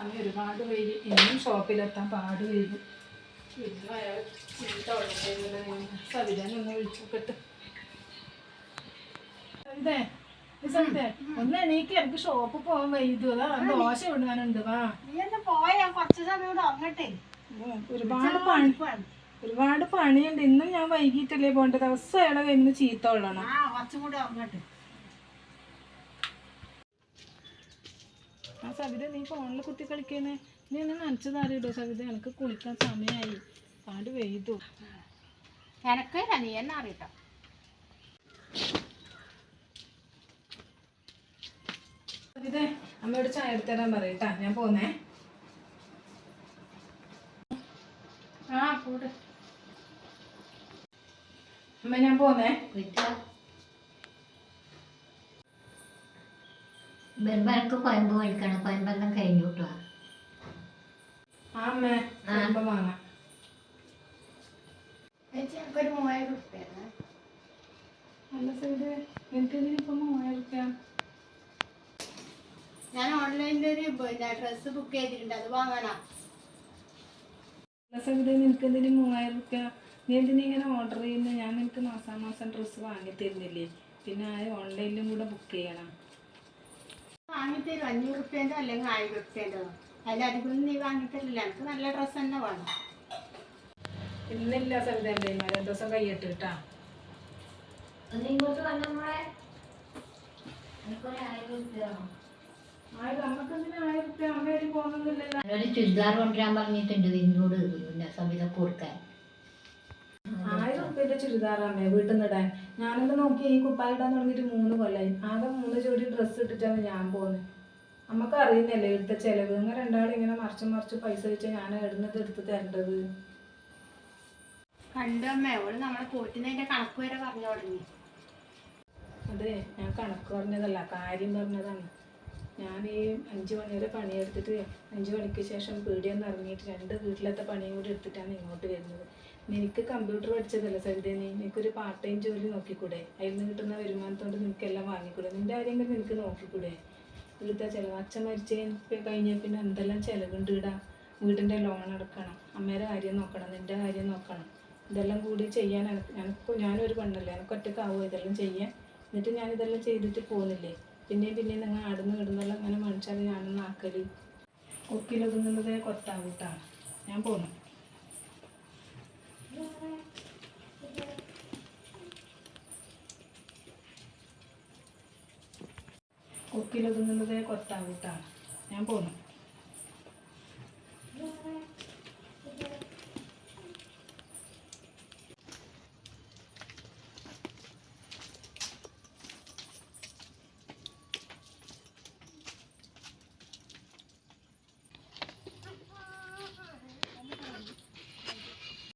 സമയം ഒരുപാട് വൈകി. ഇനിയും ഷോപ്പിലെത്താൻ പാട് വൈകി. ഇന്നും അയാൾ ചീത്ത ഉള്ളു. സവിതാനൊന്ന് വിളിച്ചോക്കട്ടെ. സവിതേ സവിതേ ഒന്ന് എണീക്ക്, എനിക്ക് ഷോപ്പിൽ പോകാൻ വൈകിട്ടു. അതാ ദോശ ഇടാനുണ്ട്. വാ പോയാ കുറച്ച് സമയം കൂടെ അങ്ങട്ടെ. ഒരുപാട് പണിയുണ്ട്. ഇന്നും ഞാൻ വൈകിട്ടല്ലേ പോകേണ്ട. ദിവസം അയാളെ കയ്യിൽ ചീത്ത കൊള്ളണം. കുറച്ചും കൂടെ അങ്ങട്ടെ. ആ സവിത, നീ ഫോണിൽ കുത്തി കളിക്കുന്നേ. നീ ഒന്ന് നനച്ചു താറിയിടോ സവിത, എനിക്ക് കുളിക്കാൻ സമയമായി. പാട് വെയ്തു. എനക്കില്ല, നീ എന്നെ അറിയട്ടോ. സവിത, അമ്മയോട് ചായ എടുത്തരാൻ പറയട്ടാ, ഞാൻ പോന്നേ. കൂടെ അമ്മ ഞാൻ പോന്നേ. ബെർബർക്ക് കൊയമ്പ് കഴിക്കണം. കൊയമ്പെല്ലാം കഴിഞ്ഞു കേട്ടോ. ആ അമ്മേ, കൊയമ്പ് വാങ്ങാം. ഒരു 3000 രൂപ. അല്ല സവിത, എനിക്കെന്തിനിപ്പം 3000 രൂപ? ഞാൻ ഓൺലൈനിൽ ഒരു ഡ്രസ്സ് ബുക്ക് ചെയ്തിട്ടുണ്ട്, അത് വാങ്ങാനാ. അല്ല സവിത, നിനക്കെന്തിന് 3000 രൂപ? നീ എന്തിനാ ഇങ്ങനെ ഓർഡർ ചെയ്യുന്നത്? ഞാൻ നിനക്ക് മാസം ഡ്രസ്സ് വാങ്ങി തരുന്നില്ലേ? പിന്നെ ആ ഓൺലൈനിലും കൂടെ ബുക്ക് ചെയ്യണം. വാങ്ങിത്തരും. 500 രൂപേൻ്റെ അല്ലെങ്കിൽ 1000 രൂപേൻ്റെ. അതിലധികം നീ വാങ്ങിത്തരില്ല. എനിക്ക് നല്ല ഡ്രസ്സ് തന്നെ വേണം. ഇന്നില്ല സവിത, എൻ്റെ 2 ദിവസം കഴിയട്ടെ കേട്ടാ. ഇങ്ങോട്ട് വന്ന നമ്മളെ എനിക്കൊരു 1000 രൂപ വേണം. നമുക്കെന്തിനാ 1000 രൂപ? അമ്മ എവിടെ പോകുന്നില്ലല്ലോ. ഒരു ചുരിദാർ കൊണ്ടുവരാൻ പറഞ്ഞിട്ടുണ്ട് വിരുന്നോട്. പിന്നെ സവിത കൊടുക്കാൻ 1000 രൂപയുടെ ചുരിദാറാമേ വീട്ടിൽ നിന്ന് ഇടാൻ. ഞാനൊക്കെ നോക്കി ഈ കുപ്പായ ഇടാൻ തുടങ്ങിയിട്ട് 3 കൊല്ലമായി. ആകെ 3 ജോഡി ഡ്രസ്സ് ഇട്ടിട്ടാണ് ഞാൻ പോകുന്നത്. നമുക്ക് അറിയുന്നല്ലേ ഇവിടുത്തെ ചിലവ്. ഇങ്ങനെ രണ്ടാളും ഇങ്ങനെ മറിച്ച് പൈസ വെച്ചാൽ ഞാൻ ഇടുന്നത് എടുത്ത് തരേണ്ടത്. കണ്ടമ്മ ഓള് നമ്മളെ പോറ്റുന്നതിന്റെ കണക്ക് വരെ പറഞ്ഞു തുടങ്ങി. അതെ, ഞാൻ കണക്ക് പറഞ്ഞതല്ല, കാര്യം പറഞ്ഞതാണ്. ഞാൻ ഈ 5 മണി വരെ പണിയെടുത്തിട്ട് 5 മണിക്ക് ശേഷം പീടിയെന്ന് ഇറങ്ങിയിട്ട് 2 വീട്ടിലത്തെ പണിയും കൂടി എടുത്തിട്ടാണ് ഇങ്ങോട്ട് വരുന്നത്. നിനക്ക് കമ്പ്യൂട്ടർ പഠിച്ചതല്ല സവിത, നിനക്കൊരു പാർട്ട് ടൈം ജോലി നോക്കിക്കൂടെ? അതിൽ നിന്ന് കിട്ടുന്ന വരുമാനത്തോണ്ട് നിനക്കെല്ലാം വാങ്ങിക്കൂടെ? നിൻ്റെ കാര്യങ്ങൾ നിനക്ക് നോക്കിക്കൂടെ? ഇവിടുത്തെ ചിലവ്, അച്ഛൻ മരിച്ച് കഴിഞ്ഞാൽ പിന്നെ എന്തെല്ലാം ചിലവുണ്ട് ഇടാ. വീടിൻ്റെ ലോൺ അടക്കണം, അമ്മേരെ കാര്യം നോക്കണം, നിൻ്റെ കാര്യം നോക്കണം. ഇതെല്ലാം കൂടി ചെയ്യാൻ ഞാനൊരു പെണ്ണല്ലേ, എനിക്ക് ഒറ്റക്കാവോ ഇതെല്ലാം ചെയ്യാൻ? എന്നിട്ട് ഞാനിതെല്ലാം ചെയ്തിട്ട് പോകുന്നില്ലേ? പിന്നെയും നിങ്ങൾ ആടുന്ന് കിടുന്നെല്ലാം അങ്ങനെ മനുഷ്യരെ ഞാനൊന്ന് ആക്കല്. കൊക്കിലൊതുങ്ങുന്നതേ കൊത്താവൂട്ടാണ്. ഞാൻ പോന്നു. കൊക്കിലൊതുങ്ങുന്നതേ കൊത്താവൂട്ടാണ്. ഞാൻ പോന്നു.